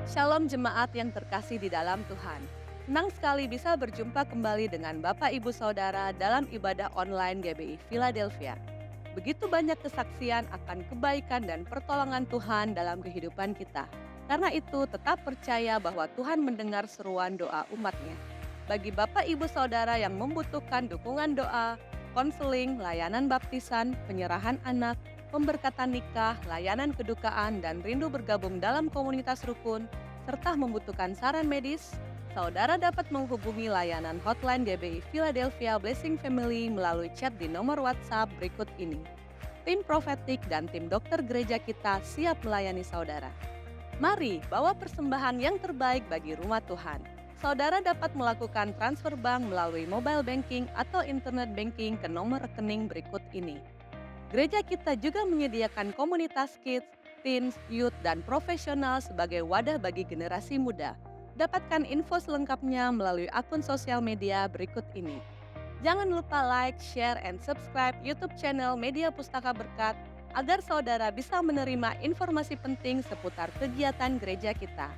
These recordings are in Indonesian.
Shalom jemaat yang terkasih di dalam Tuhan. Senang sekali bisa berjumpa kembali dengan Bapak Ibu Saudara dalam ibadah online GBI Philadelphia. Begitu banyak kesaksian akan kebaikan dan pertolongan Tuhan dalam kehidupan kita. Karena itu tetap percaya bahwa Tuhan mendengar seruan doa umatnya. Bagi Bapak Ibu Saudara yang membutuhkan dukungan doa, konseling, layanan baptisan, penyerahan anak, pemberkatan nikah, layanan kedukaan, dan rindu bergabung dalam komunitas rukun, serta membutuhkan saran medis, saudara dapat menghubungi layanan hotline GBI Philadelphia Blessing Family melalui chat di nomor WhatsApp berikut ini. Tim profetik dan tim dokter gereja kita siap melayani saudara. Mari bawa persembahan yang terbaik bagi rumah Tuhan. Saudara dapat melakukan transfer bank melalui mobile banking atau internet banking ke nomor rekening berikut ini. Gereja kita juga menyediakan komunitas kids, teens, youth, dan profesional sebagai wadah bagi generasi muda. Dapatkan info selengkapnya melalui akun sosial media berikut ini. Jangan lupa like, share, and subscribe YouTube channel Media Pustaka Berkat agar saudara bisa menerima informasi penting seputar kegiatan gereja kita.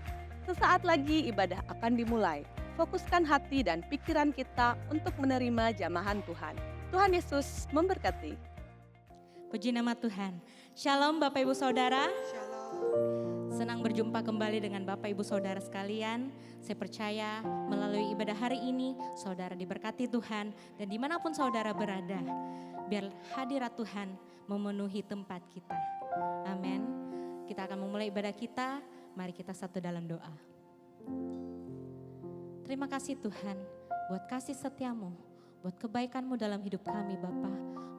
Sesaat lagi ibadah akan dimulai. Fokuskan hati dan pikiran kita untuk menerima jamahan Tuhan. Tuhan Yesus memberkati. Puji nama Tuhan. Shalom Bapak Ibu Saudara. Shalom. Senang berjumpa kembali dengan Bapak Ibu Saudara sekalian. Saya percaya melalui ibadah hari ini saudara diberkati Tuhan. Dan dimanapun saudara berada, biar hadirat Tuhan memenuhi tempat kita. Amin. Kita akan memulai ibadah kita. Mari kita satu dalam doa. Terima kasih Tuhan buat kasih setiamu, buat kebaikanmu dalam hidup kami Bapa,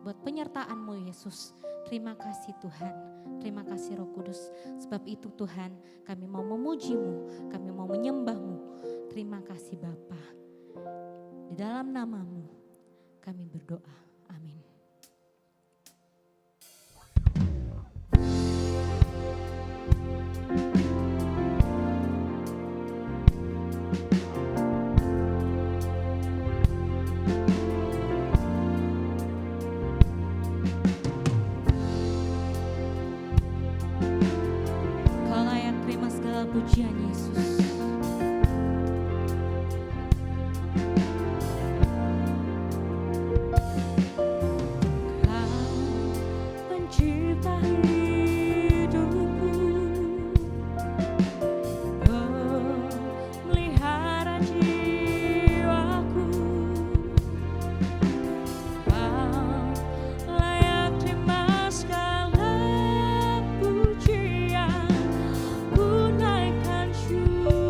buat penyertaan-Mu Yesus. Terima kasih Tuhan, terima kasih Roh Kudus. Sebab itu Tuhan kami mau memuji-Mu, kami mau menyembah-Mu. Terima kasih Bapa. Di dalam nama-Mu kami berdoa, amin. Pujian Yesus. Kau pencipta hidupku, pemelihara jiwaku. Kau layak terima segala pujian. Ku naikkan syukur.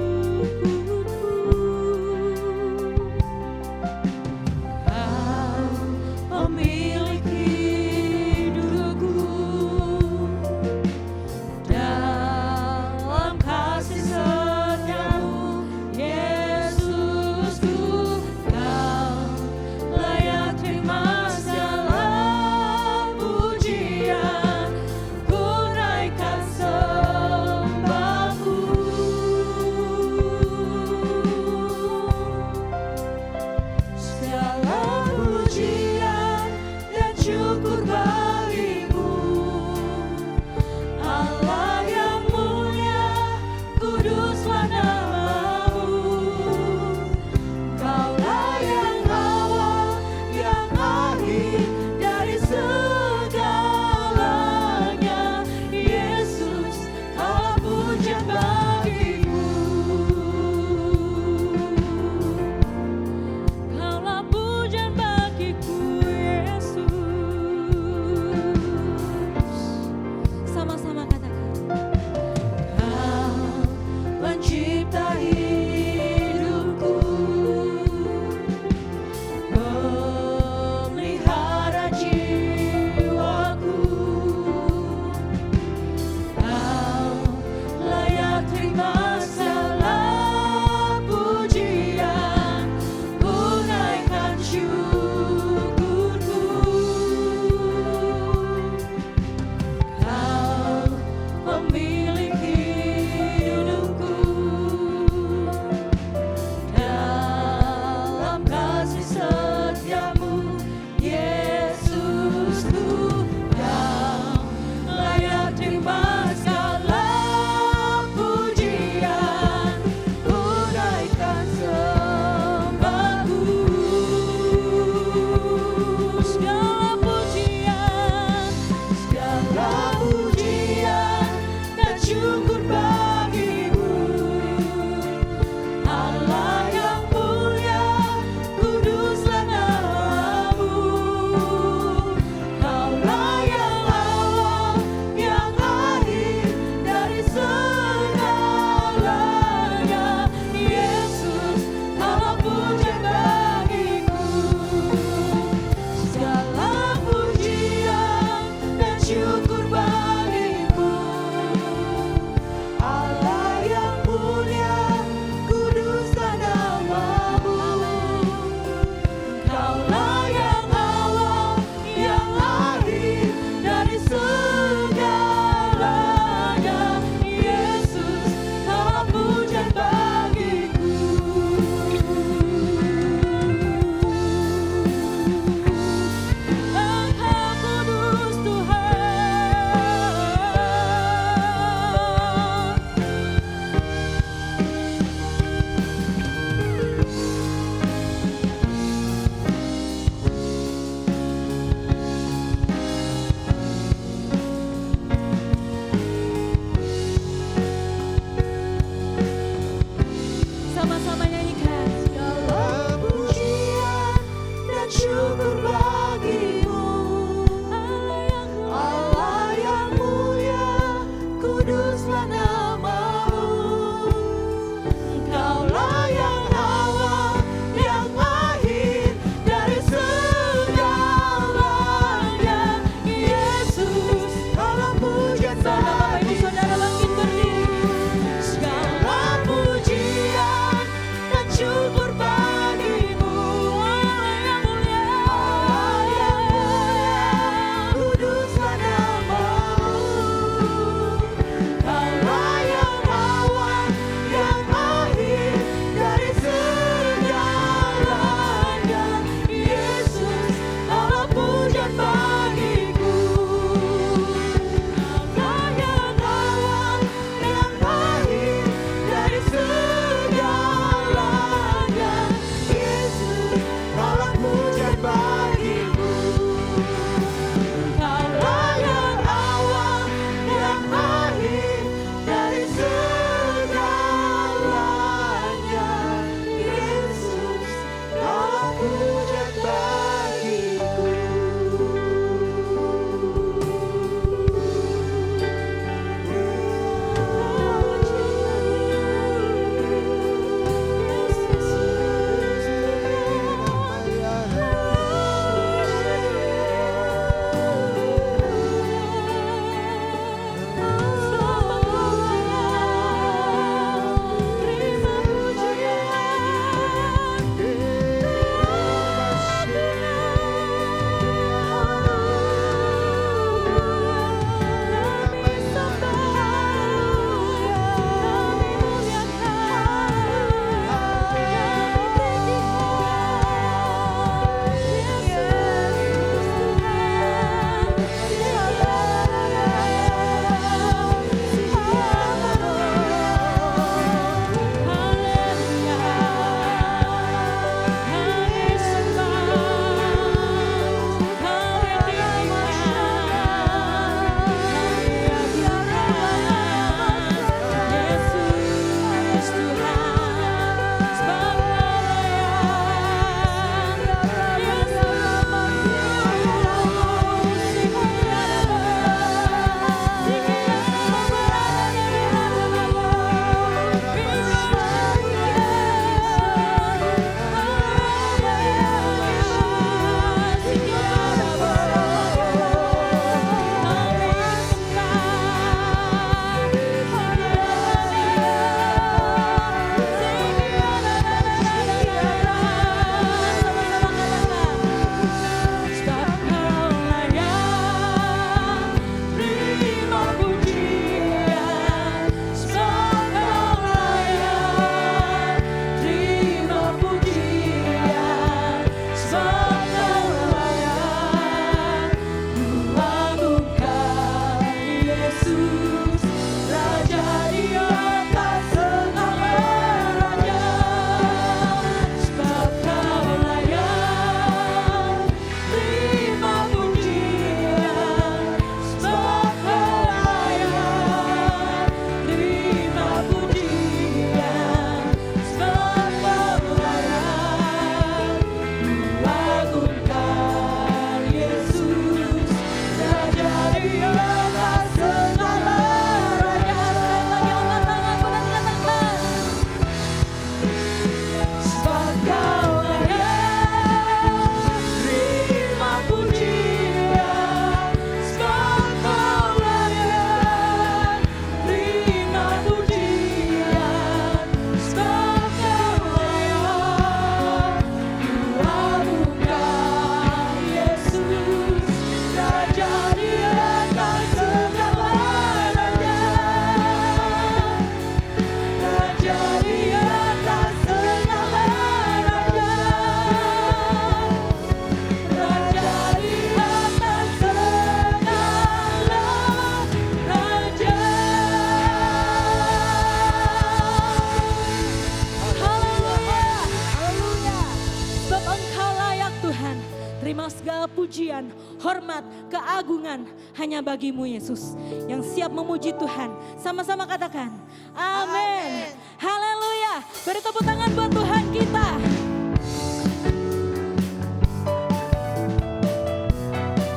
kemuliaan, hormat, keagungan hanya bagimu Yesus. Yang siap memuji Tuhan, sama-sama katakan amin. Haleluya. Beri tepuk tangan buat Tuhan kita.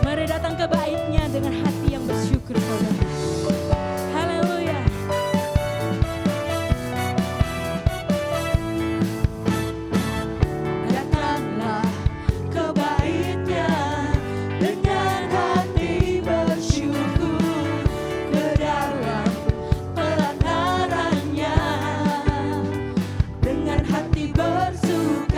Mari datang ke bait-Nya dengan hati yang bersyukur, saudara. Haleluya. Datanglah ke bait-Nya dengan hati bersyukur, ke dalam pelataran-Nya dengan hati bersyukur.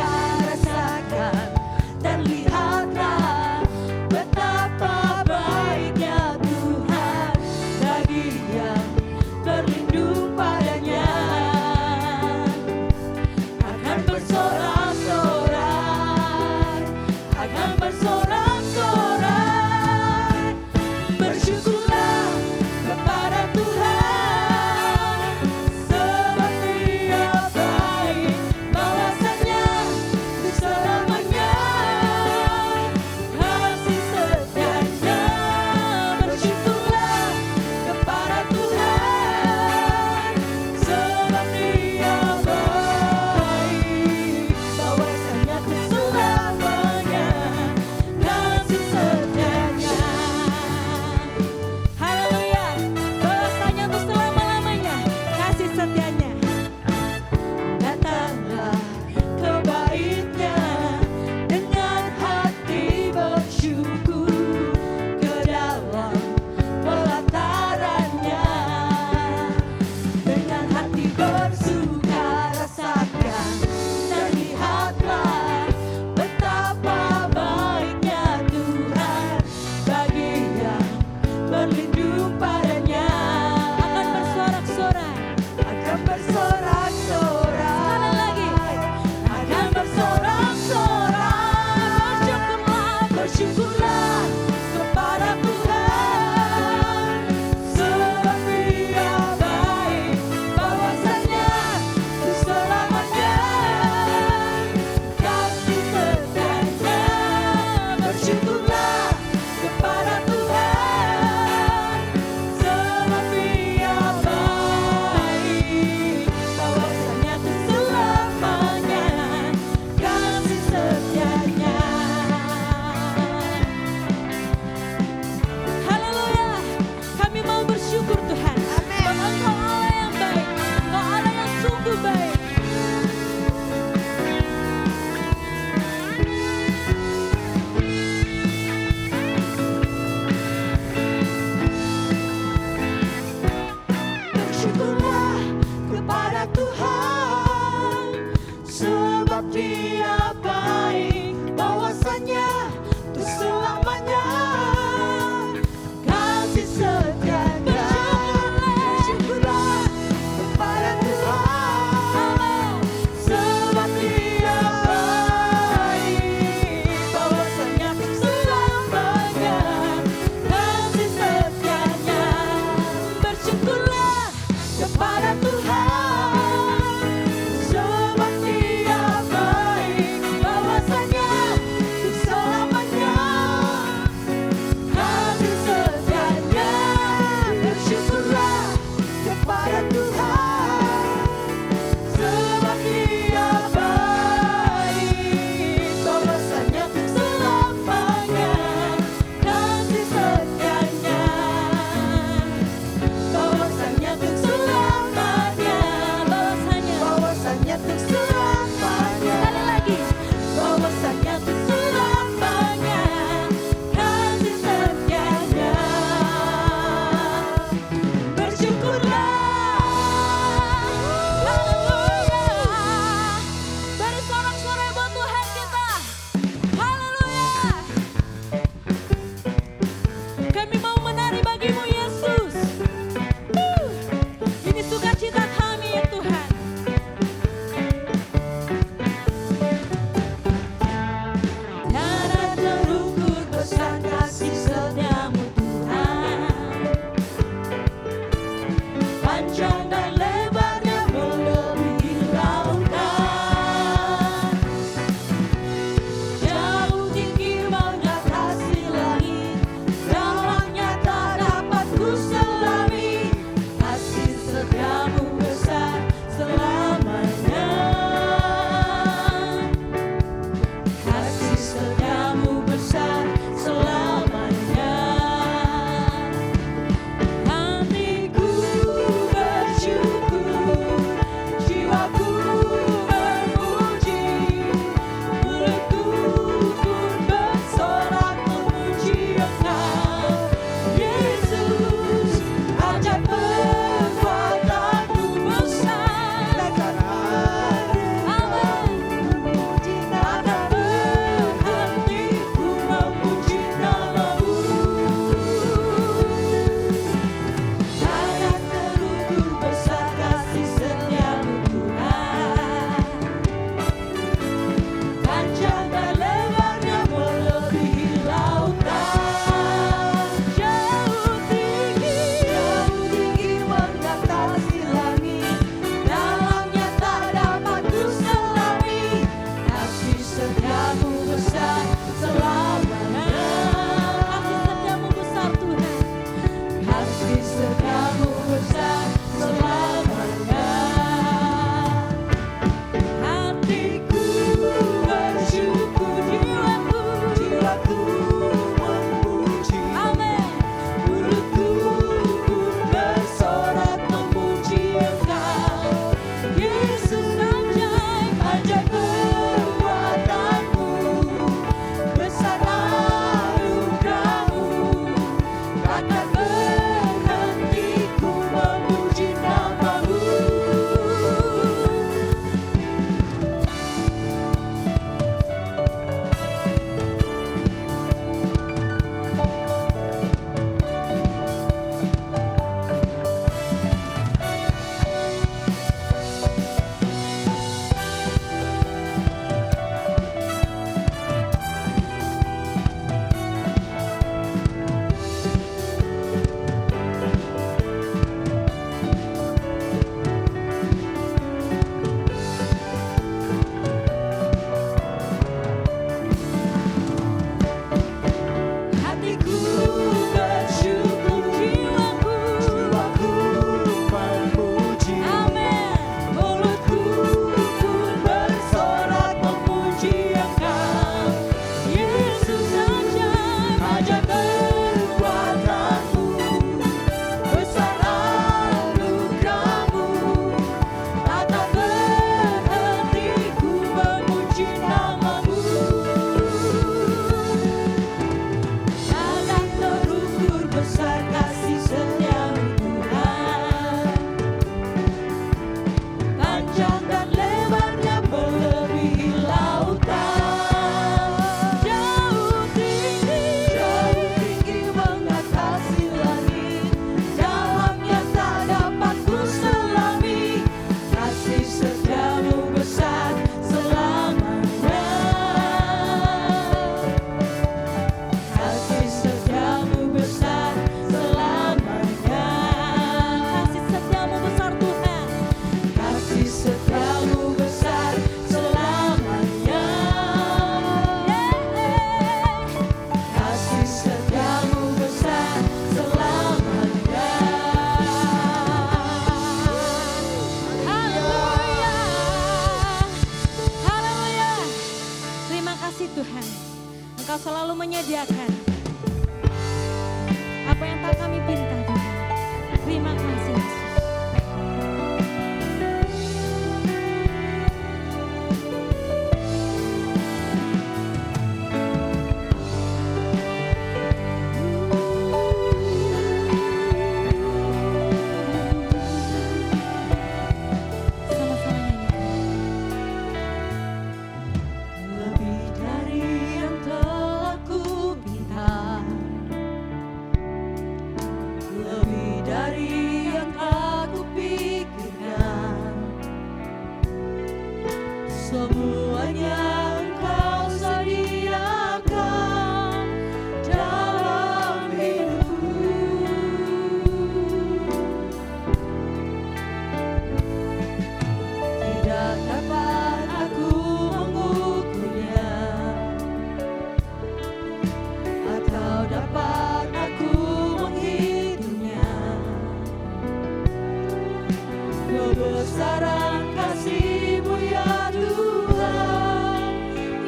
kebesaran kasih-Mu ya Tuhan,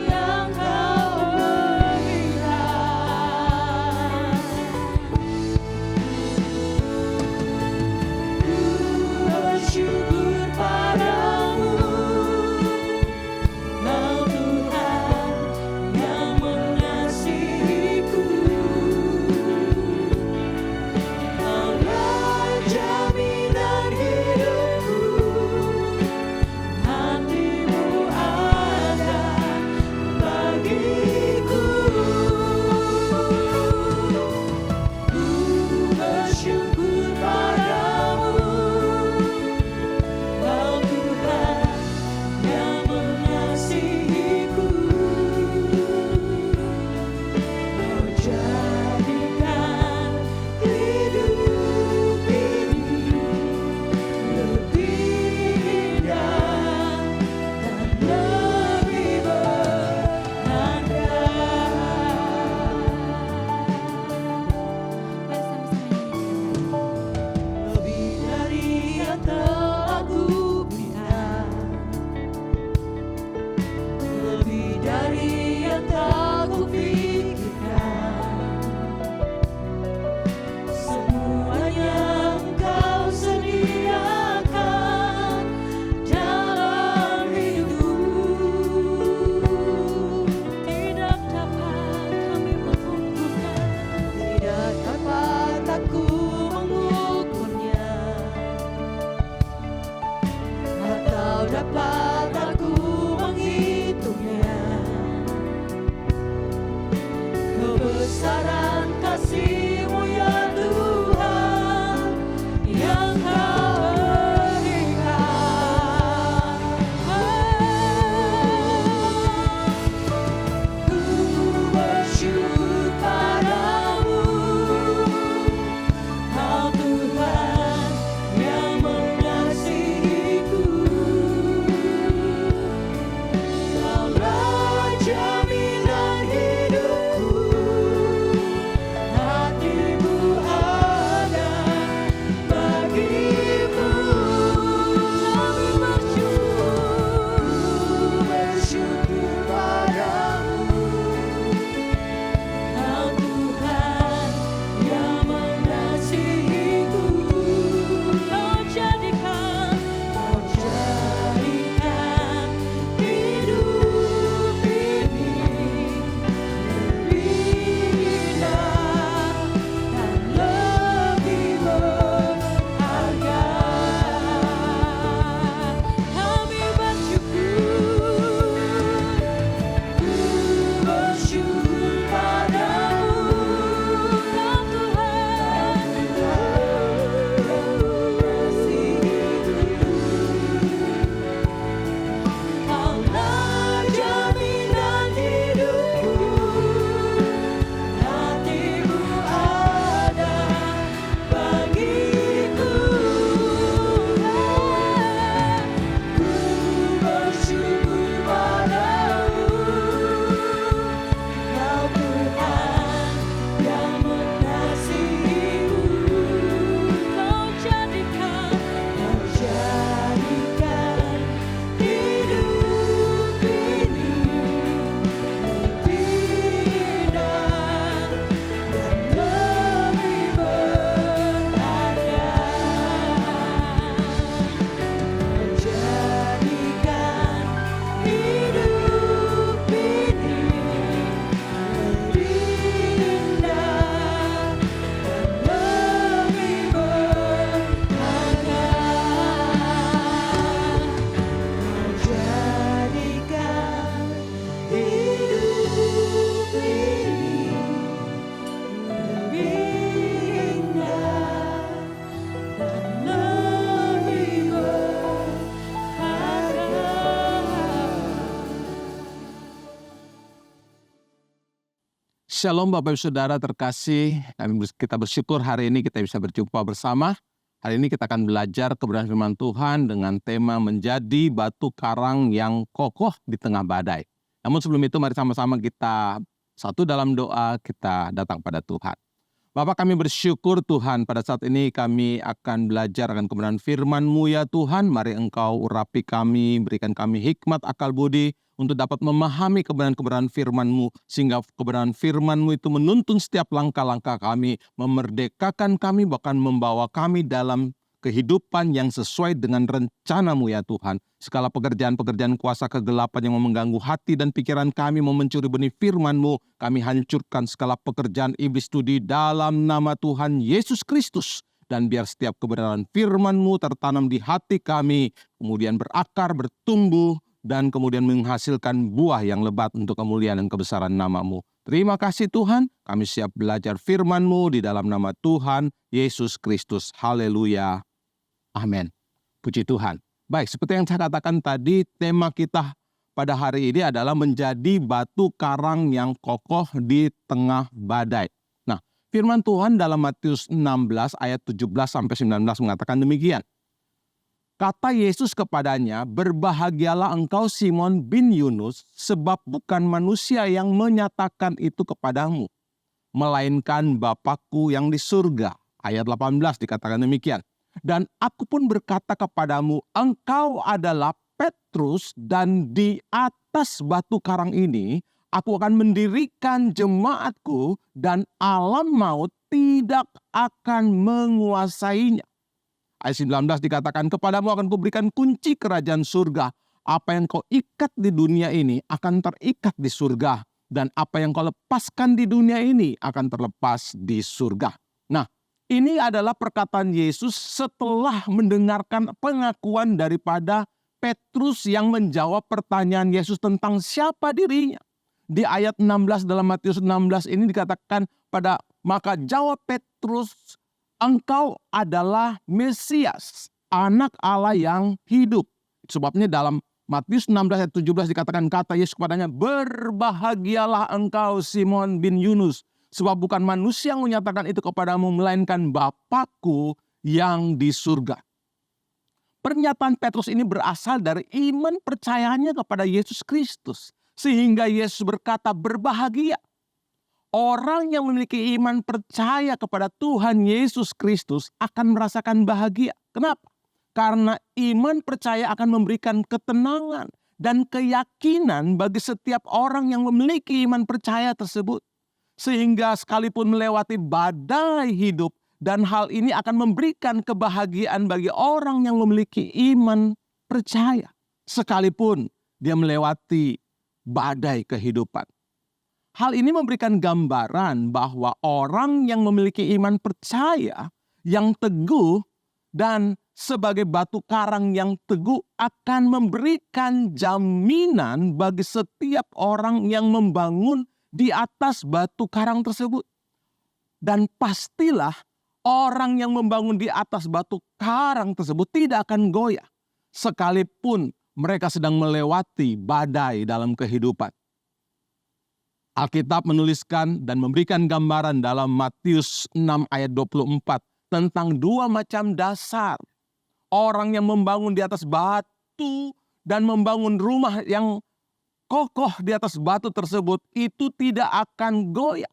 yang Kau berikan. Ku bersyukur padamu, Kau Tuhan yang mengasihiku. Kaulah jaminan hidupku, hati-Mu ada bagiku. Ku bersyukur padamu, Kau Tuhan yang mengasihiku. Kau jadikan hidup ini lebih indah dan lebih berharga. Mari sama-sama nyanyikan. Lebih dari yang telah kuberikan, lebih dari yang tak kupikirkan, semuanya Engkau sediakan dalam hidupku. Tidak dapat kami mengukurkan, Tidak dapat aku mengukurnya, atau dapat aku menghitungnya. Kebesaran kasih-Mu ya Tuhan, yang Kau berikan. Ku bersyukur padamu, Kau Tuhan yang mengasihiku. Kaulah jaminan hidupku, hati-Mu ada bagiku. Kami bersyukur padamu, Kau Tuhan yang mengasihiku. Kau jadikan hidup ini lebih indah dan lebih berharga. Kami bersyukur padamu, Kau Tuhan Kaulah jaminan hidupku, hati-Mu ada bagiku. Ku bersyukur padamu, Kau Tuhan yang mengasihiku. Kau jadikan hidup ini lebih indah dan lebih berharga. Kau jadikan hidup ini lebih indah dan lebih berharga. Kau jadikan hidup ini lebih indah dan lebih berharga. Shalom Bapak Ibu Saudara terkasih, kita bersyukur hari ini kita bisa berjumpa bersama. Hari ini kita akan belajar kebenaran firman Tuhan dengan tema menjadi batu karang yang kokoh di tengah badai. Namun sebelum itu mari sama-sama kita satu dalam doa, kita datang pada Tuhan. Bapak, kami bersyukur Tuhan, pada saat ini kami akan belajar akan kebenaran firman-Mu ya Tuhan. Mari Engkau urapi kami, berikan kami hikmat akal budi untuk dapat memahami kebenaran-kebenaran firman-Mu, sehingga kebenaran firman-Mu itu menuntun setiap langkah-langkah kami, memerdekakan kami, bahkan membawa kami dalam kehidupan yang sesuai dengan rencana-Mu ya Tuhan. Segala pekerjaan-pekerjaan kuasa kegelapan yang mengganggu hati dan pikiran kami, mau mencuri benih firman-Mu, kami hancurkan segala pekerjaan iblis itu di dalam nama Tuhan Yesus Kristus. Dan biar setiap kebenaran firman-Mu tertanam di hati kami, kemudian berakar, bertumbuh, dan kemudian menghasilkan buah yang lebat untuk kemuliaan dan kebesaran nama-Mu. Terima kasih Tuhan, kami siap belajar firman-Mu di dalam nama Tuhan Yesus Kristus. Haleluya. Amin. Puji Tuhan. Baik, seperti yang saya katakan tadi, tema kita pada hari ini adalah menjadi batu karang yang kokoh di tengah badai. Nah, firman Tuhan dalam Matius 16 ayat 17-19 mengatakan demikian. Kata Yesus kepadanya, "Berbahagialah engkau Simon bin Yunus, sebab bukan manusia yang menyatakan itu kepadamu, melainkan Bapakku yang di surga." Ayat 18 dikatakan demikian. "Dan aku pun berkata kepadamu, engkau adalah Petrus, dan di atas batu karang ini aku akan mendirikan jemaatku, dan alam maut tidak akan menguasainya." Ayat 19 dikatakan, "Kepadamu akan kuberikan kunci kerajaan surga. Apa yang kau ikat di dunia ini akan terikat di surga, dan apa yang kau lepaskan di dunia ini akan terlepas di surga." Nah, ini adalah perkataan Yesus setelah mendengarkan pengakuan daripada Petrus yang menjawab pertanyaan Yesus tentang siapa dirinya. Di ayat 16 dalam Matius 16 ini dikatakan, maka jawab Petrus, "Engkau adalah Mesias, anak Allah yang hidup." Sebabnya dalam Matius 16 ayat 17 dikatakan, kata Yesus kepadanya, "Berbahagialah engkau Simon bin Yunus, sebab bukan manusia yang menyatakan itu kepadamu, melainkan Bapakku yang di surga." Pernyataan Petrus ini berasal dari iman percayanya kepada Yesus Kristus. Sehingga Yesus berkata, berbahagia. Orang yang memiliki iman percaya kepada Tuhan Yesus Kristus akan merasakan bahagia. Kenapa? Karena iman percaya akan memberikan ketenangan dan keyakinan bagi setiap orang yang memiliki iman percaya tersebut. Sehingga sekalipun melewati badai hidup, dan hal ini akan memberikan kebahagiaan bagi orang yang memiliki iman percaya. Sekalipun dia melewati badai kehidupan. Hal ini memberikan gambaran bahwa orang yang memiliki iman percaya yang teguh dan sebagai batu karang yang teguh akan memberikan jaminan bagi setiap orang yang membangun di atas batu karang tersebut. Dan pastilah orang yang membangun di atas batu karang tersebut tidak akan goyah sekalipun mereka sedang melewati badai dalam kehidupan. Alkitab menuliskan dan memberikan gambaran dalam Matius 6 ayat 24 tentang dua macam dasar. Orang yang membangun di atas batu dan membangun rumah yang kokoh di atas batu tersebut itu tidak akan goyah.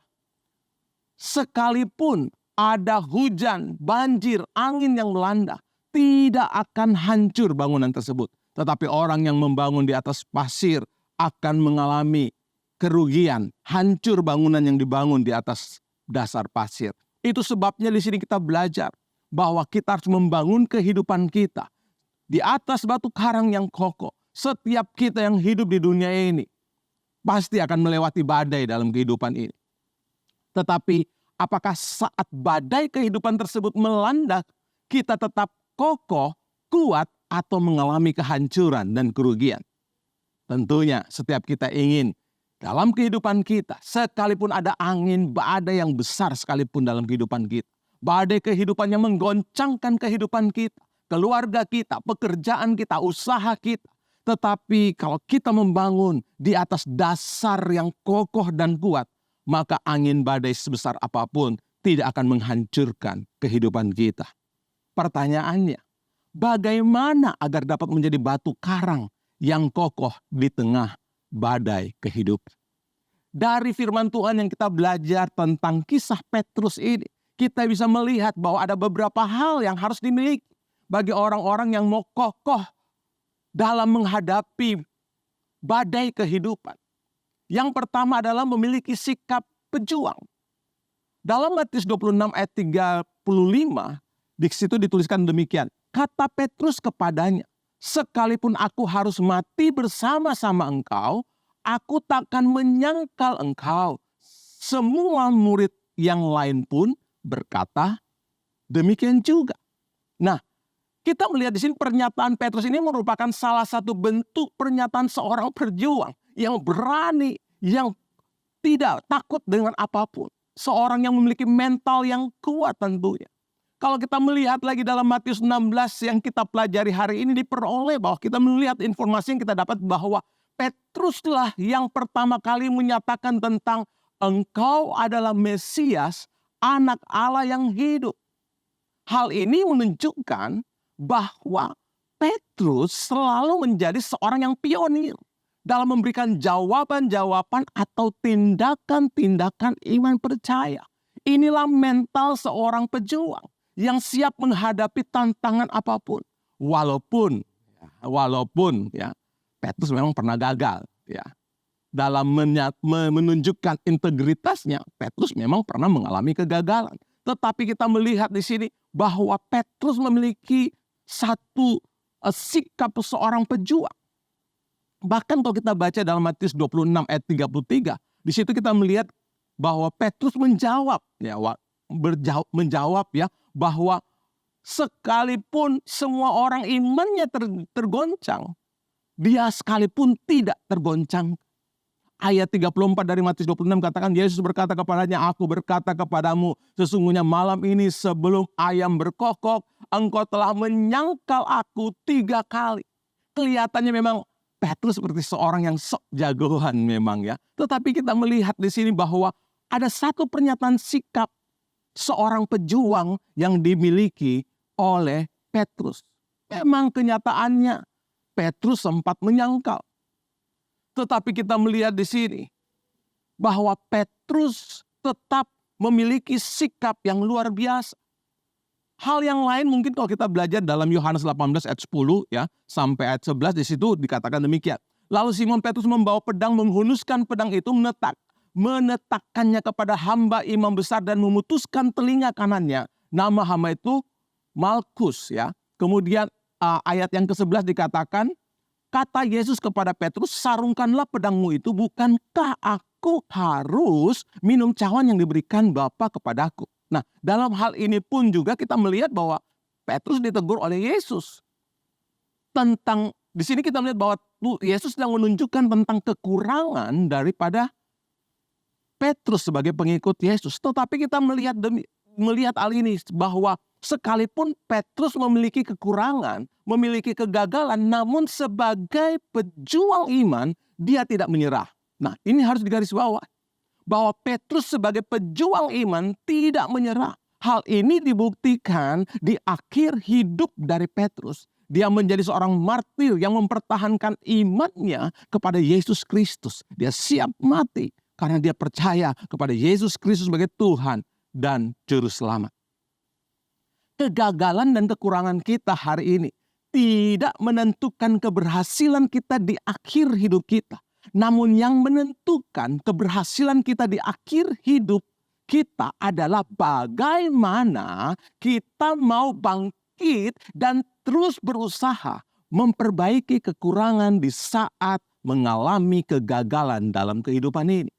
Sekalipun ada hujan, banjir, angin yang melanda, tidak akan hancur bangunan tersebut. Tetapi orang yang membangun di atas pasir akan mengalami kerugian, hancur bangunan yang dibangun di atas dasar pasir. Itu sebabnya di sini kita belajar bahwa kita harus membangun kehidupan kita di atas batu karang yang kokoh. Setiap kita yang hidup di dunia ini pasti akan melewati badai dalam kehidupan ini. Tetapi apakah saat badai kehidupan tersebut melanda, kita tetap kokoh, kuat, atau mengalami kehancuran dan kerugian? Tentunya setiap kita ingin dalam kehidupan kita, sekalipun ada angin, badai yang besar sekalipun dalam kehidupan kita, badai kehidupan yang menggoncangkan kehidupan kita, keluarga kita, pekerjaan kita, usaha kita. Tetapi kalau kita membangun di atas dasar yang kokoh dan kuat, maka angin badai sebesar apapun tidak akan menghancurkan kehidupan kita. Pertanyaannya, bagaimana agar dapat menjadi batu karang yang kokoh di tengah badai kehidupan? Dari firman Tuhan yang kita belajar tentang kisah Petrus ini, kita bisa melihat bahwa ada beberapa hal yang harus dimiliki bagi orang-orang yang mau kokoh dalam menghadapi badai kehidupan. Yang pertama adalah memiliki sikap pejuang. Dalam Matius 26 ayat 35, di situ dituliskan demikian. Kata Petrus kepadanya, sekalipun aku harus mati bersama-sama engkau, aku takkan menyangkal engkau. Semua murid yang lain pun berkata demikian juga. Nah, kita melihat di sini pernyataan Petrus ini merupakan salah satu bentuk pernyataan seorang pejuang yang berani, yang tidak takut dengan apapun. Seorang yang memiliki mental yang kuat tentunya. Kalau kita melihat lagi dalam Matius 16 yang kita pelajari hari ini, diperoleh bahwa kita melihat informasi yang kita dapat bahwa Petruslah yang pertama kali menyatakan tentang engkau adalah Mesias, anak Allah yang hidup. Hal ini menunjukkan bahwa Petrus selalu menjadi seorang yang pionir dalam memberikan jawaban-jawaban atau tindakan-tindakan iman percaya. Inilah mental seorang pejuang yang siap menghadapi tantangan apapun. Walaupun Petrus memang pernah gagal ya. Dalam menunjukkan integritasnya, Petrus memang pernah mengalami kegagalan. Tetapi kita melihat di sini bahwa Petrus memiliki satu sikap seorang pejuang. Bahkan kalau kita baca dalam Matius 26 ayat 33, di situ kita melihat bahwa Petrus menjawab bahwa sekalipun semua orang imannya tergoncang, dia sekalipun tidak tergoncang. Ayat 34 dari Matius 26 katakan, Yesus berkata kepadanya, aku berkata kepadamu, sesungguhnya malam ini sebelum ayam berkokok, engkau telah menyangkal aku 3 kali. Kelihatannya memang Petrus seperti seorang yang sok jagoan memang ya. Tetapi kita melihat di sini bahwa ada satu pernyataan sikap seorang pejuang yang dimiliki oleh Petrus. Memang kenyataannya Petrus sempat menyangkal. Tetapi kita melihat di sini bahwa Petrus tetap memiliki sikap yang luar biasa. Hal yang lain mungkin kalau kita belajar dalam Yohanes 18 ayat 10 ya sampai ayat 11, di situ dikatakan demikian. Lalu Simon Petrus membawa pedang, menghunuskan pedang itu, menetakkannya kepada hamba imam besar dan memutuskan telinga kanannya. Nama hamba itu Malkus ya. Kemudian ayat yang ke-11 dikatakan, kata Yesus kepada Petrus, sarungkanlah pedangmu itu, bukankah aku harus minum cawan yang diberikan Bapa kepadaku? Nah, dalam hal ini pun juga kita melihat bahwa Petrus ditegur oleh Yesus. Di sini kita melihat bahwa Yesus sedang menunjukkan tentang kekurangan daripada Petrus sebagai pengikut Yesus. Tetapi kita melihat hal ini bahwa sekalipun Petrus memiliki kekurangan, memiliki kegagalan, namun sebagai pejuang iman, dia tidak menyerah. Nah, ini harus digarisbawahi. Bahwa Petrus sebagai pejuang iman tidak menyerah. Hal ini dibuktikan di akhir hidup dari Petrus. Dia menjadi seorang martir yang mempertahankan imannya kepada Yesus Kristus. Dia siap mati karena dia percaya kepada Yesus Kristus sebagai Tuhan dan Juru Selamat. Kegagalan dan kekurangan kita hari ini tidak menentukan keberhasilan kita di akhir hidup kita. Namun yang menentukan keberhasilan kita di akhir hidup kita adalah bagaimana kita mau bangkit dan terus berusaha memperbaiki kekurangan di saat mengalami kegagalan dalam kehidupan ini.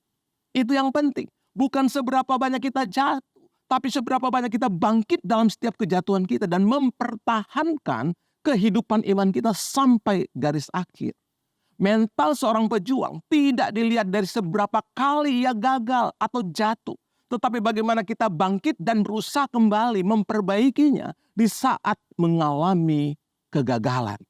Itu yang penting. Bukan seberapa banyak kita jatuh, tapi seberapa banyak kita bangkit dalam setiap kejatuhan kita dan mempertahankan kehidupan iman kita sampai garis akhir. Mental seorang pejuang tidak dilihat dari seberapa kali ia gagal atau jatuh, tetapi bagaimana kita bangkit dan berusaha kembali memperbaikinya di saat mengalami kegagalan.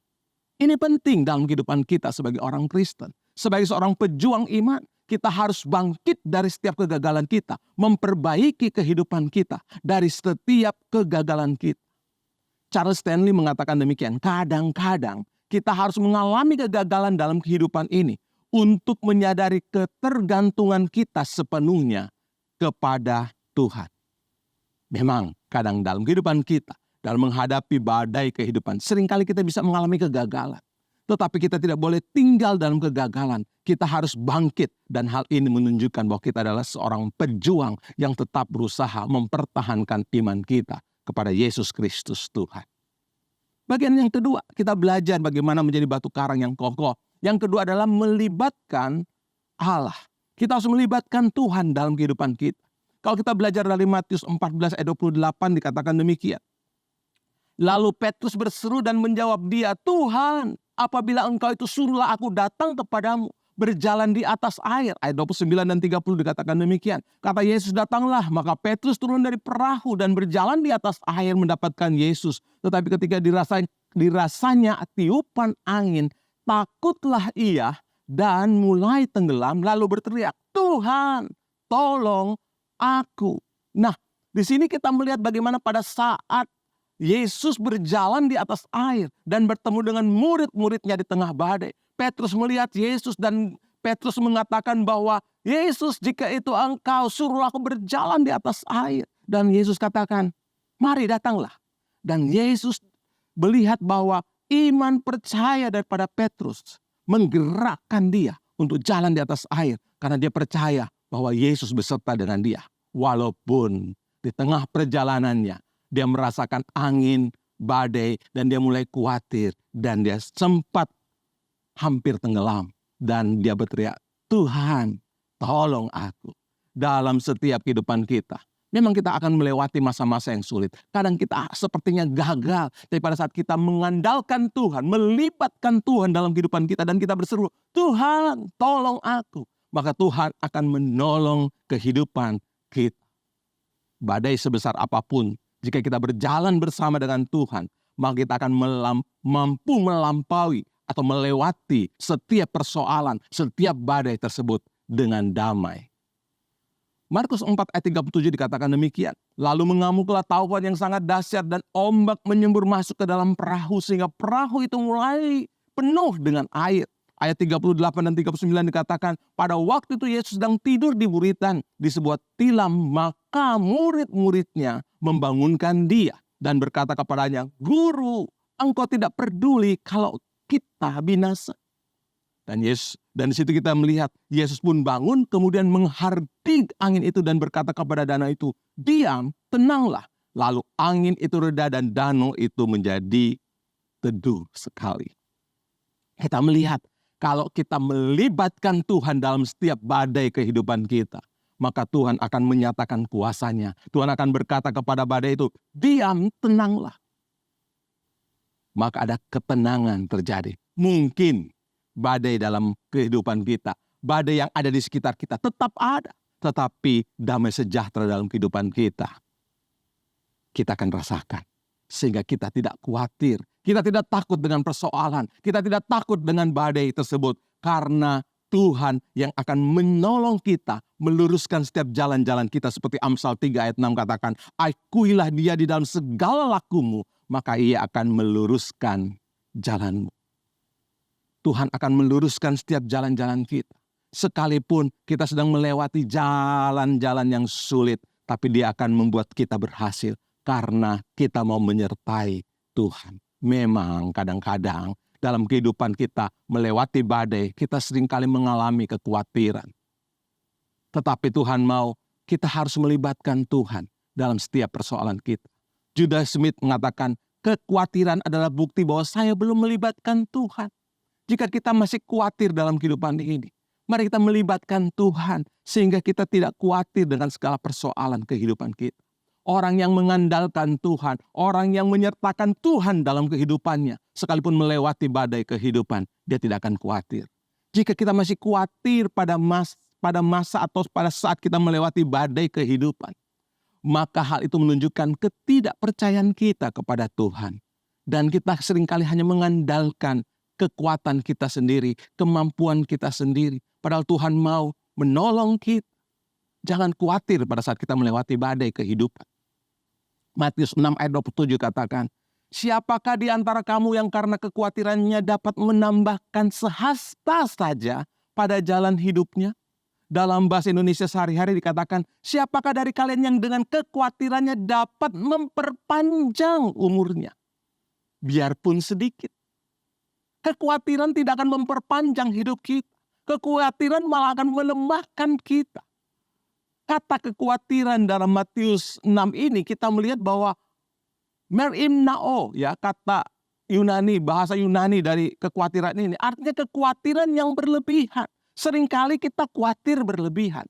Ini penting dalam kehidupan kita sebagai orang Kristen. Sebagai seorang pejuang iman, kita harus bangkit dari setiap kegagalan kita, memperbaiki kehidupan kita dari setiap kegagalan kita. Charles Stanley mengatakan demikian, kadang-kadang kita harus mengalami kegagalan dalam kehidupan ini untuk menyadari ketergantungan kita sepenuhnya kepada Tuhan. Memang kadang dalam kehidupan kita, dalam menghadapi badai kehidupan, seringkali kita bisa mengalami kegagalan. Tetapi kita tidak boleh tinggal dalam kegagalan. Kita harus bangkit, dan hal ini menunjukkan bahwa kita adalah seorang pejuang yang tetap berusaha mempertahankan iman kita kepada Yesus Kristus Tuhan. Bagian yang kedua, kita belajar bagaimana menjadi batu karang yang kokoh. Yang kedua adalah melibatkan Allah. Kita harus melibatkan Tuhan dalam kehidupan kita. Kalau kita belajar dari Matius 14 ayat 28 dikatakan demikian. Lalu Petrus berseru dan menjawab dia, Tuhan, apabila engkau itu suruhlah aku datang kepadamu, berjalan di atas air. Ayat 29 dan 30 dikatakan demikian. Kata Yesus, datanglah. Maka Petrus turun dari perahu dan berjalan di atas air mendapatkan Yesus. Tetapi ketika dirasanya tiupan angin, takutlah ia dan mulai tenggelam, lalu berteriak, Tuhan, tolong aku. Nah, di sini kita melihat bagaimana pada saat Yesus berjalan di atas air dan bertemu dengan murid-muridnya di tengah badai. Petrus melihat Yesus dan Petrus mengatakan bahwa Yesus, jika itu engkau suruh aku berjalan di atas air. Dan Yesus katakan, mari datanglah. Dan Yesus melihat bahwa iman percaya daripada Petrus menggerakkan dia untuk jalan di atas air. Karena dia percaya bahwa Yesus beserta dengan dia. Walaupun di tengah perjalanannya dia merasakan angin, badai, dan dia mulai khawatir. Dan dia sempat hampir tenggelam. Dan dia berteriak, Tuhan, tolong aku. Dalam setiap kehidupan kita, memang kita akan melewati masa-masa yang sulit. Kadang kita sepertinya gagal. Tapi pada saat kita mengandalkan Tuhan, melibatkan Tuhan dalam kehidupan kita, dan kita berseru, Tuhan, tolong aku. Maka Tuhan akan menolong kehidupan kita. Badai sebesar apapun, jika kita berjalan bersama dengan Tuhan, maka kita akan mampu melampaui atau melewati setiap persoalan, setiap badai tersebut dengan damai. Markus 4 ayat 37 dikatakan demikian. Lalu mengamuklah taufan yang sangat dahsyat dan ombak menyembur masuk ke dalam perahu sehingga perahu itu mulai penuh dengan air. Ayat 38 dan 39 dikatakan, pada waktu itu Yesus sedang tidur di buritan di sebuah tilam, maka murid-muridnya membangunkan dia dan berkata kepadanya, Guru, engkau tidak peduli kalau kita binasa. Dan di situ kita melihat Yesus pun bangun, kemudian menghardik angin itu dan berkata kepada danau itu, diam, tenanglah. Lalu angin itu reda dan danau itu menjadi teduh sekali. Kita melihat kalau kita melibatkan Tuhan dalam setiap badai kehidupan kita, maka Tuhan akan menyatakan kuasanya. Tuhan akan berkata kepada badai itu, diam, tenanglah. Maka ada ketenangan terjadi. Mungkin badai dalam kehidupan kita, badai yang ada di sekitar kita tetap ada. Tetapi damai sejahtera dalam kehidupan kita akan rasakan. Sehingga kita tidak khawatir, kita tidak takut dengan persoalan, kita tidak takut dengan badai tersebut. Karena Tuhan yang akan menolong kita meluruskan setiap jalan-jalan kita. Seperti Amsal 3 ayat 6 katakan, akuilah dia di dalam segala lakumu, maka ia akan meluruskan jalanmu. Tuhan akan meluruskan setiap jalan-jalan kita. Sekalipun kita sedang melewati jalan-jalan yang sulit, tapi dia akan membuat kita berhasil karena kita mau menyertai Tuhan. Memang kadang-kadang dalam kehidupan kita melewati badai, kita seringkali mengalami kekhawatiran. Tetapi Tuhan mau kita harus melibatkan Tuhan dalam setiap persoalan kita. Judah Smith mengatakan, kekhawatiran adalah bukti bahwa saya belum melibatkan Tuhan. Jika kita masih khawatir dalam kehidupan ini, mari kita melibatkan Tuhan sehingga kita tidak khawatir dengan segala persoalan kehidupan kita. Orang yang mengandalkan Tuhan, orang yang menyertakan Tuhan dalam kehidupannya, sekalipun melewati badai kehidupan, dia tidak akan khawatir. Jika kita masih khawatir pada masa atau pada saat kita melewati badai kehidupan, maka hal itu menunjukkan ketidakpercayaan kita kepada Tuhan. Dan kita seringkali hanya mengandalkan kekuatan kita sendiri, kemampuan kita sendiri. Padahal Tuhan mau menolong kita. Jangan khawatir pada saat kita melewati badai kehidupan. Matius 6 ayat 27 katakan, siapakah di antara kamu yang karena kekhawatirannya dapat menambahkan sehasta saja pada jalan hidupnya. Dalam bahasa Indonesia sehari-hari dikatakan, siapakah dari kalian yang dengan kekhawatirannya dapat memperpanjang umurnya? Biarpun sedikit. Kekhawatiran tidak akan memperpanjang hidup kita. Kekhawatiran malah akan melemahkan kita. Kata kekhawatiran dalam Matius 6 ini kita melihat bahwa merimnao, ya, kata Yunani, bahasa Yunani dari kekhawatiran ini artinya kekhawatiran yang berlebihan. Seringkali kita khawatir berlebihan.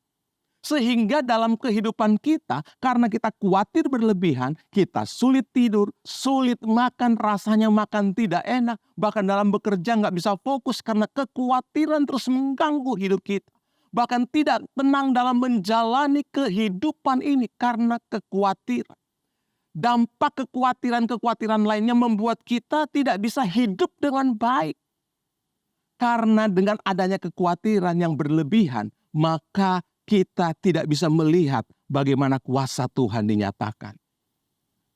Sehingga dalam kehidupan kita, karena kita khawatir berlebihan, kita sulit tidur, sulit makan, rasanya makan tidak enak. Bahkan dalam bekerja nggak bisa fokus karena kekhawatiran terus mengganggu hidup kita. Bahkan tidak tenang dalam menjalani kehidupan ini karena kekhawatiran. Dampak kekhawatiran-kekhawatiran lainnya membuat kita tidak bisa hidup dengan baik. Karena dengan adanya kekhawatiran yang berlebihan, maka kita tidak bisa melihat bagaimana kuasa Tuhan dinyatakan.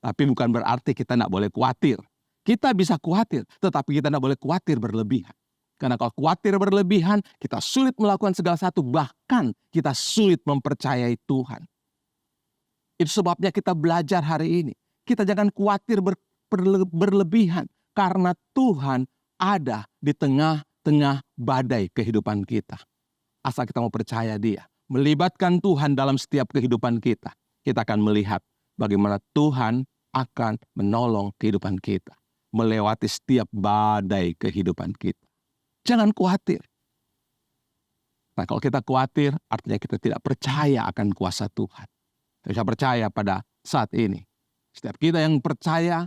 Tapi bukan berarti kita tidak boleh khawatir. Kita bisa khawatir, tetapi kita tidak boleh khawatir berlebihan. Karena kalau khawatir berlebihan, kita sulit melakukan segala sesuatu, bahkan kita sulit mempercayai Tuhan. Itu sebabnya kita belajar hari ini. Kita jangan khawatir berlebihan, karena Tuhan ada di tengah-tengah badai kehidupan kita. Asal kita mau percaya Dia, melibatkan Tuhan dalam setiap kehidupan kita, kita akan melihat bagaimana Tuhan akan menolong kehidupan kita, melewati setiap badai kehidupan kita. Jangan khawatir. Nah, kalau kita khawatir, artinya kita tidak percaya akan kuasa Tuhan. Kita bisa percaya pada saat ini. Setiap kita yang percaya,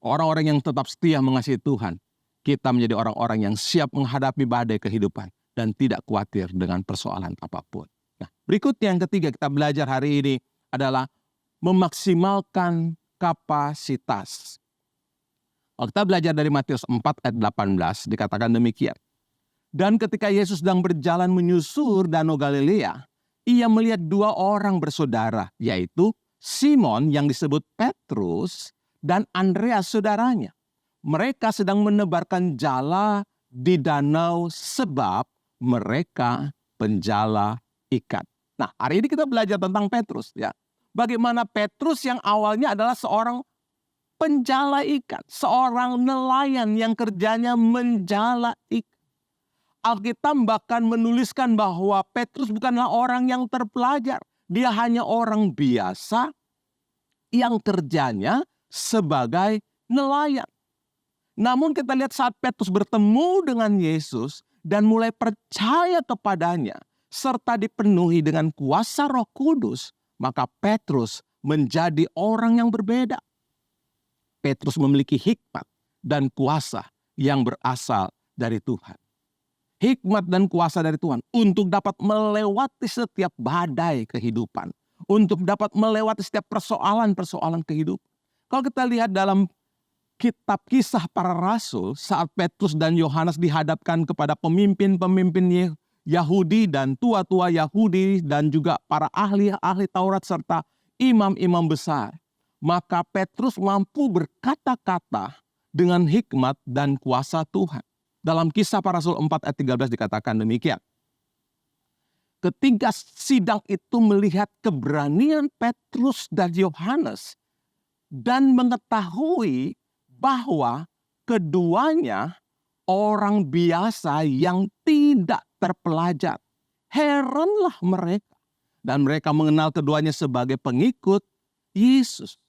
orang-orang yang tetap setia mengasihi Tuhan, kita menjadi orang-orang yang siap menghadapi badai kehidupan dan tidak khawatir dengan persoalan apapun. Nah, berikutnya yang ketiga kita belajar hari ini adalah memaksimalkan kapasitas. Kalau kita belajar dari Matius 4 ayat 18 dikatakan demikian. Dan ketika Yesus sedang berjalan menyusur Danau Galilea, ia melihat dua orang bersaudara, yaitu Simon yang disebut Petrus dan Andreas saudaranya. Mereka sedang menebarkan jala di danau sebab mereka penjala ikan. Nah, hari ini kita belajar tentang Petrus, ya. Bagaimana Petrus yang awalnya adalah seorang penjala ikan, seorang nelayan yang kerjanya menjala ikan. Alkitab bahkan menuliskan bahwa Petrus bukanlah orang yang terpelajar. Dia hanya orang biasa yang kerjanya sebagai nelayan. Namun kita lihat saat Petrus bertemu dengan Yesus dan mulai percaya kepadanya, serta dipenuhi dengan kuasa Roh Kudus, maka Petrus menjadi orang yang berbeda. Petrus memiliki hikmat dan kuasa yang berasal dari Tuhan. Hikmat dan kuasa dari Tuhan untuk dapat melewati setiap badai kehidupan. Untuk dapat melewati setiap persoalan-persoalan kehidupan. Kalau kita lihat dalam kitab Kisah Para Rasul, saat Petrus dan Yohanes dihadapkan kepada pemimpin-pemimpin Yahudi dan tua-tua Yahudi dan juga para ahli-ahli Taurat serta imam-imam besar. Maka Petrus mampu berkata-kata dengan hikmat dan kuasa Tuhan. Dalam Kisah Para Rasul 4 ayat 13 dikatakan demikian. Ketika sidang itu melihat keberanian Petrus dan Yohanes dan mengetahui bahwa keduanya orang biasa yang tidak terpelajar. Heranlah mereka. Dan mereka mengenal keduanya sebagai pengikut Yesus.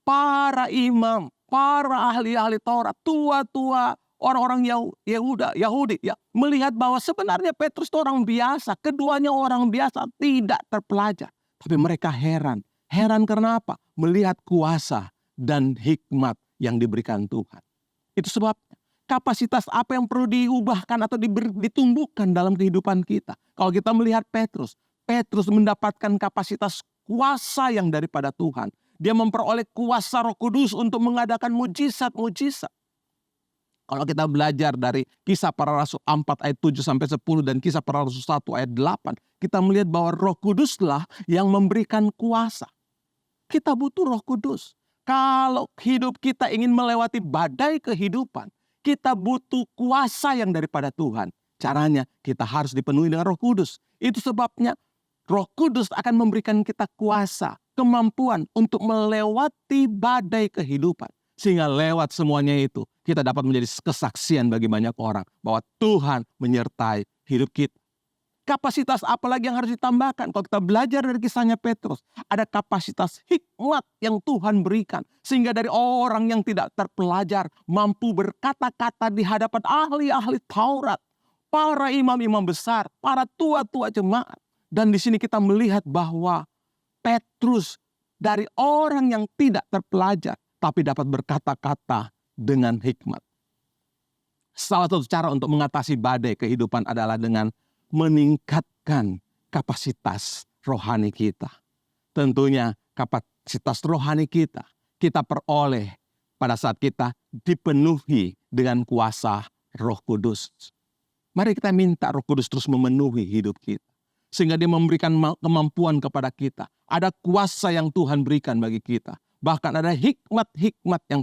Para imam, para ahli-ahli Taurat, tua-tua, orang-orang Yahudi ya, melihat bahwa sebenarnya Petrus itu orang biasa. Keduanya orang biasa, tidak terpelajar. Tapi mereka heran. Heran karena apa? Melihat kuasa dan hikmat yang diberikan Tuhan. Itu sebabnya kapasitas apa yang perlu diubahkan atau ditumbuhkan dalam kehidupan kita. Kalau kita melihat Petrus mendapatkan kapasitas kuasa yang daripada Tuhan. Dia memperoleh kuasa Roh Kudus untuk mengadakan mujizat-mujizat. Kalau kita belajar dari Kisah Para Rasul 4 ayat 7 sampai 10 dan Kisah Para Rasul 1 ayat 8, kita melihat bahwa Roh Kuduslah yang memberikan kuasa. Kita butuh Roh Kudus. Kalau hidup kita ingin melewati badai kehidupan, kita butuh kuasa yang daripada Tuhan. Caranya kita harus dipenuhi dengan Roh Kudus. Itu sebabnya Roh Kudus akan memberikan kita kuasa, kemampuan untuk melewati badai kehidupan. Sehingga lewat semuanya itu kita dapat menjadi kesaksian bagi banyak orang bahwa Tuhan menyertai hidup kita. Kapasitas apa lagi yang harus ditambahkan? Kalau kita belajar dari kisahnya Petrus, ada kapasitas hikmat yang Tuhan berikan. Sehingga dari orang yang tidak terpelajar, mampu berkata-kata di hadapan ahli-ahli Taurat, para imam-imam besar, para tua-tua jemaat. Dan di sini kita melihat bahwa Petrus dari orang yang tidak terpelajar, tapi dapat berkata-kata dengan hikmat. Salah satu cara untuk mengatasi badai kehidupan adalah dengan meningkatkan kapasitas rohani kita. Tentunya kapasitas rohani kita peroleh pada saat kita dipenuhi dengan kuasa Roh Kudus. Mari kita minta Roh Kudus terus memenuhi hidup kita. Sehingga dia memberikan kemampuan kepada kita. Ada kuasa yang Tuhan berikan bagi kita. Bahkan ada hikmat-hikmat yang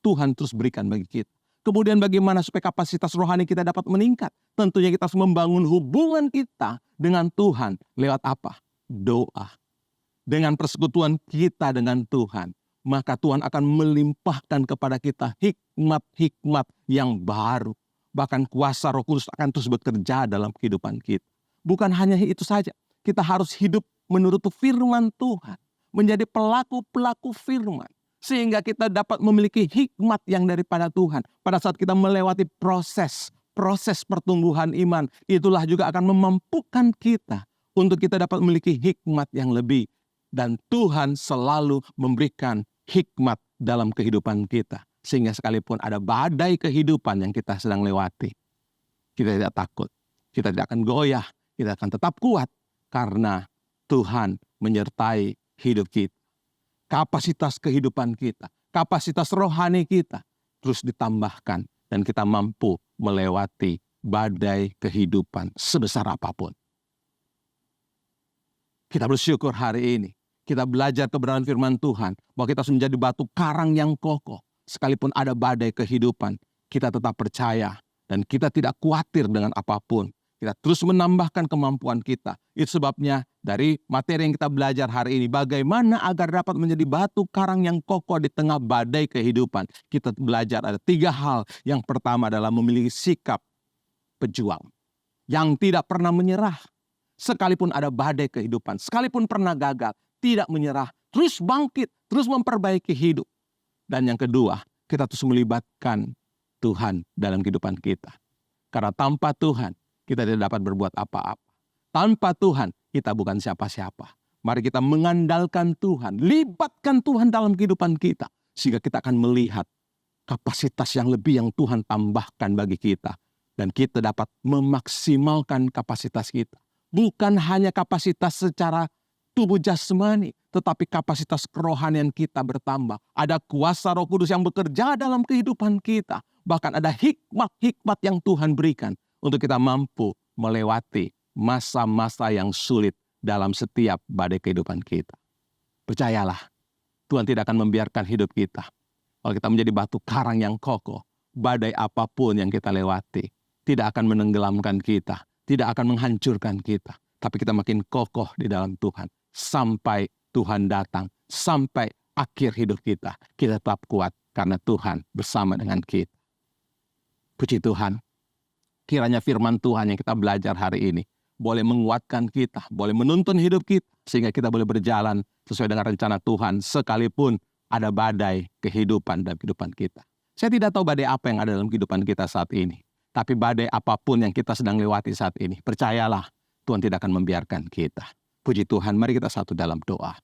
Tuhan terus berikan bagi kita. Kemudian bagaimana supaya kapasitas rohani kita dapat meningkat? Tentunya kita harus membangun hubungan kita dengan Tuhan. Lewat apa? Doa. Dengan persekutuan kita dengan Tuhan, maka Tuhan akan melimpahkan kepada kita hikmat-hikmat yang baru. Bahkan kuasa Roh Kudus akan terus bekerja dalam kehidupan kita. Bukan hanya itu saja, kita harus hidup menurut firman Tuhan. Menjadi pelaku-pelaku firman. Sehingga kita dapat memiliki hikmat yang daripada Tuhan. Pada saat kita melewati proses pertumbuhan iman, itulah juga akan memampukan kita untuk kita dapat memiliki hikmat yang lebih. Dan Tuhan selalu memberikan hikmat dalam kehidupan kita. Sehingga sekalipun ada badai kehidupan yang kita sedang lewati, kita tidak takut. Kita tidak akan goyah, kita akan tetap kuat. Karena Tuhan menyertai hidup kita. Kapasitas kehidupan kita, kapasitas rohani kita terus ditambahkan dan kita mampu melewati badai kehidupan sebesar apapun. Kita bersyukur hari ini, kita belajar kebenaran firman Tuhan bahwa kita harus menjadi batu karang yang kokoh. Sekalipun ada badai kehidupan, kita tetap percaya dan kita tidak khawatir dengan apapun. Kita terus menambahkan kemampuan kita. Itu sebabnya dari materi yang kita belajar hari ini, bagaimana agar dapat menjadi batu karang yang kokoh di tengah badai kehidupan. Kita belajar ada 3 hal. Yang pertama adalah memiliki sikap pejuang. Yang tidak pernah menyerah. Sekalipun ada badai kehidupan, sekalipun pernah gagal, tidak menyerah. Terus bangkit, terus memperbaiki hidup. Dan yang kedua, kita terus melibatkan Tuhan dalam kehidupan kita. Karena tanpa Tuhan, kita tidak dapat berbuat apa-apa. Tanpa Tuhan, kita bukan siapa-siapa. Mari kita mengandalkan Tuhan, libatkan Tuhan dalam kehidupan kita. Sehingga kita akan melihat kapasitas yang lebih yang Tuhan tambahkan bagi kita. Dan kita dapat memaksimalkan kapasitas kita. Bukan hanya kapasitas secara tubuh jasmani, tetapi kapasitas kerohanian kita bertambah. Ada kuasa Roh Kudus yang bekerja dalam kehidupan kita. Bahkan ada hikmat-hikmat yang Tuhan berikan untuk kita mampu melewati masa-masa yang sulit dalam setiap badai kehidupan kita. Percayalah, Tuhan tidak akan membiarkan hidup kita. Kalau kita menjadi batu karang yang kokoh, badai apapun yang kita lewati tidak akan menenggelamkan kita, tidak akan menghancurkan kita. Tapi kita makin kokoh di dalam Tuhan. Sampai Tuhan datang, sampai akhir hidup kita tetap kuat karena Tuhan bersama dengan kita. Puji Tuhan. Kiranya firman Tuhan yang kita belajar hari ini boleh menguatkan kita, boleh menuntun hidup kita, sehingga kita boleh berjalan sesuai dengan rencana Tuhan, sekalipun ada badai kehidupan dalam kehidupan kita. Saya tidak tahu badai apa yang ada dalam kehidupan kita saat ini, tapi badai apapun yang kita sedang lewati saat ini, percayalah, Tuhan tidak akan membiarkan kita. Puji Tuhan, mari kita satu dalam doa.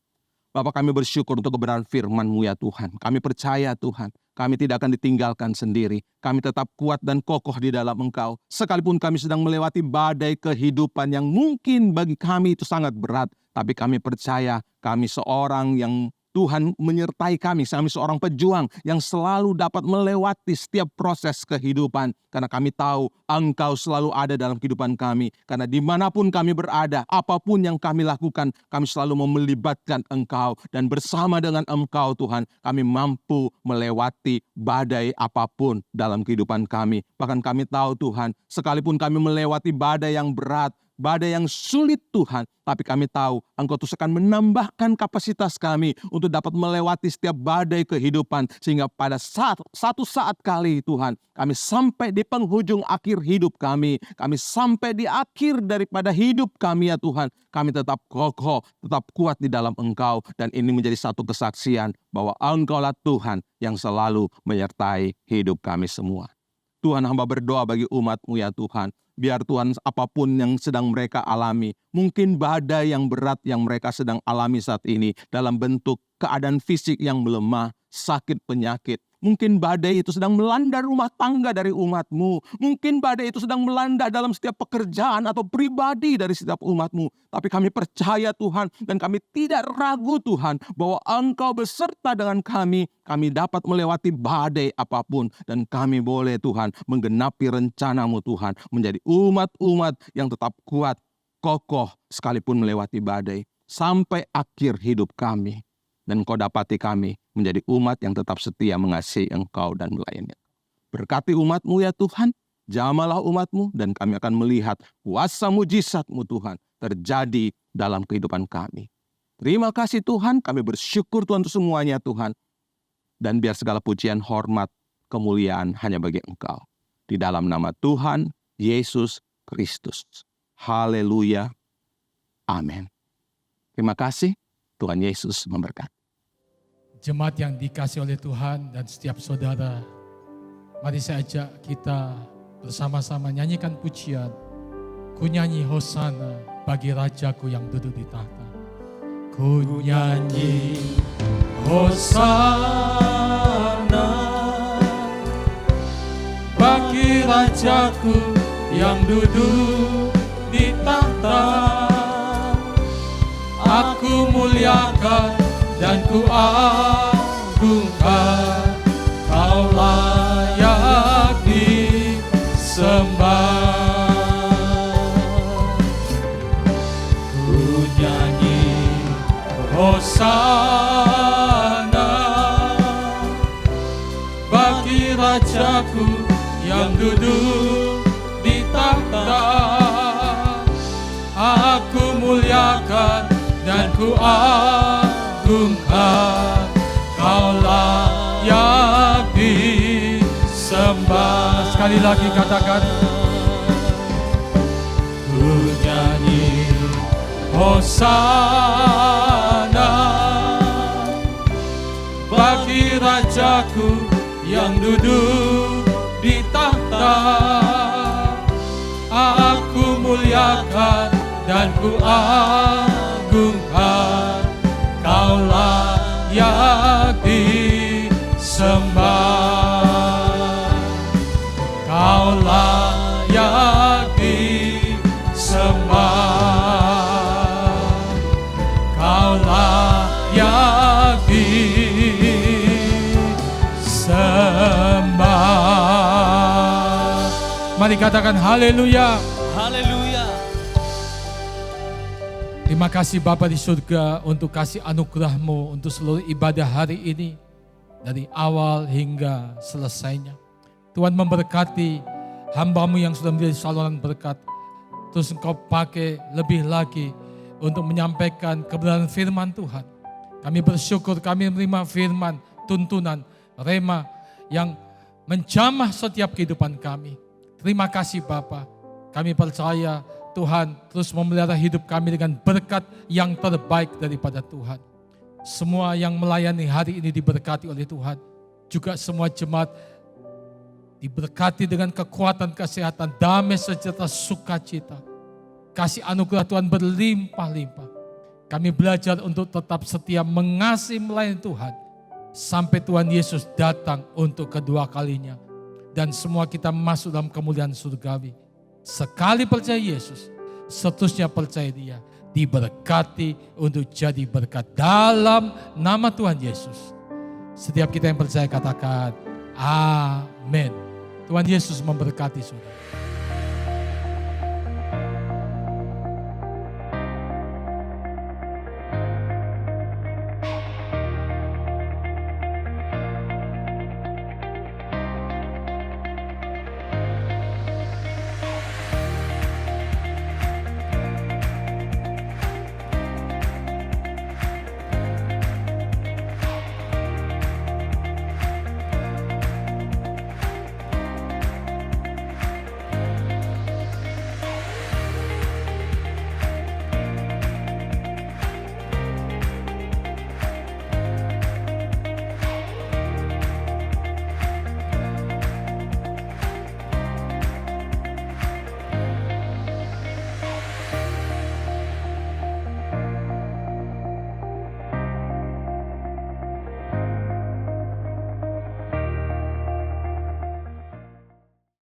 Bapa, kami bersyukur untuk kebenaran firman-Mu ya Tuhan. Kami percaya Tuhan, kami tidak akan ditinggalkan sendiri. Kami tetap kuat dan kokoh di dalam Engkau. Sekalipun kami sedang melewati badai kehidupan yang mungkin bagi kami itu sangat berat. Tapi kami percaya kami seorang yang Tuhan menyertai kami seorang pejuang yang selalu dapat melewati setiap proses kehidupan. Karena kami tahu Engkau selalu ada dalam kehidupan kami. Karena dimanapun kami berada, apapun yang kami lakukan, kami selalu melibatkan Engkau. Dan bersama dengan Engkau Tuhan, kami mampu melewati badai apapun dalam kehidupan kami. Bahkan kami tahu Tuhan, sekalipun kami melewati badai yang berat, badai yang sulit Tuhan, tapi kami tahu Engkau terus akan menambahkan kapasitas kami untuk dapat melewati setiap badai kehidupan. Sehingga pada satu saat kali Tuhan, kami sampai di penghujung akhir hidup kami sampai di akhir daripada hidup kami ya Tuhan, kami tetap kokoh, tetap kuat di dalam Engkau. Dan ini menjadi satu kesaksian bahwa Engkaulah Tuhan yang selalu menyertai hidup kami semua. Tuhan, hamba berdoa bagi umat-Mu ya Tuhan. Biar Tuhan apapun yang sedang mereka alami, mungkin badai yang berat yang mereka sedang alami saat ini dalam bentuk keadaan fisik yang melemah, sakit penyakit. Mungkin badai itu sedang melanda rumah tangga dari umat-Mu. Mungkin badai itu sedang melanda dalam setiap pekerjaan atau pribadi dari setiap umat-Mu. Tapi kami percaya Tuhan, dan kami tidak ragu Tuhan, bahwa Engkau beserta dengan kami. Kami dapat melewati badai apapun. Dan kami boleh Tuhan menggenapi rencana-Mu Tuhan. Menjadi umat-umat yang tetap kuat, kokoh sekalipun melewati badai. Sampai akhir hidup kami. Dan Engkau dapati kami menjadi umat yang tetap setia mengasihi Engkau dan melayani. Berkati umat-Mu ya Tuhan, jamalah umat-Mu, dan kami akan melihat kuasa mujizat-Mu Tuhan terjadi dalam kehidupan kami. Terima kasih Tuhan, kami bersyukur Tuhan untuk semuanya Tuhan. Dan biar segala pujian, hormat, kemuliaan hanya bagi Engkau. Di dalam nama Tuhan Yesus Kristus. Haleluya. Amin. Terima kasih, Tuhan Yesus memberkati. Jemaat yang dikasih oleh Tuhan dan setiap saudara, mari saya ajak kita bersama-sama nyanyikan pujian. Ku nyanyi Hosana bagi Rajaku yang duduk di tahta. Ku nyanyi Hosana bagi Rajaku yang duduk di tahta. Aku muliakan dan ku agungkan, Kau layak disembah. Ku nyanyi Hosana bagi Rajaku yang duduk di tahta. Aku muliakan dan ku agungkan, Kau layak disembah. Sekali lagi katakan, ku nyanyi Hosana bagi Rajaku yang duduk di tahta. Aku muliakan dan ku agungkan, Kau layak disembah. Kau layak disembah. Kau layak disembah. Mari katakan haleluya. Haleluya. Terima kasih Bapa di surga untuk kasih anugerah-Mu untuk seluruh ibadah hari ini. Dari awal hingga selesainya. Tuhan memberkati hamba-Mu yang sudah menjadi saluran berkat. Terus Engkau pakai lebih lagi untuk menyampaikan kebenaran firman Tuhan. Kami bersyukur kami menerima firman, tuntunan, rema yang menjamah setiap kehidupan kami. Terima kasih Bapa. Kami percaya Tuhan terus memelihara hidup kami dengan berkat yang terbaik daripada Tuhan. Semua yang melayani hari ini diberkati oleh Tuhan. Juga semua jemaat diberkati dengan kekuatan, kesehatan, damai, sejahtera, sukacita. Kasih anugerah Tuhan berlimpah-limpah. Kami belajar untuk tetap setia mengasihi melayani Tuhan. Sampai Tuhan Yesus datang untuk kedua kalinya. Dan semua kita masuk dalam kemuliaan surgawi. Sekali percaya Yesus, seterusnya percaya Dia. diberkati untuk jadi berkat dalam nama Tuhan Yesus. Setiap kita yang percaya katakan amin. Tuhan Yesus memberkati saudara.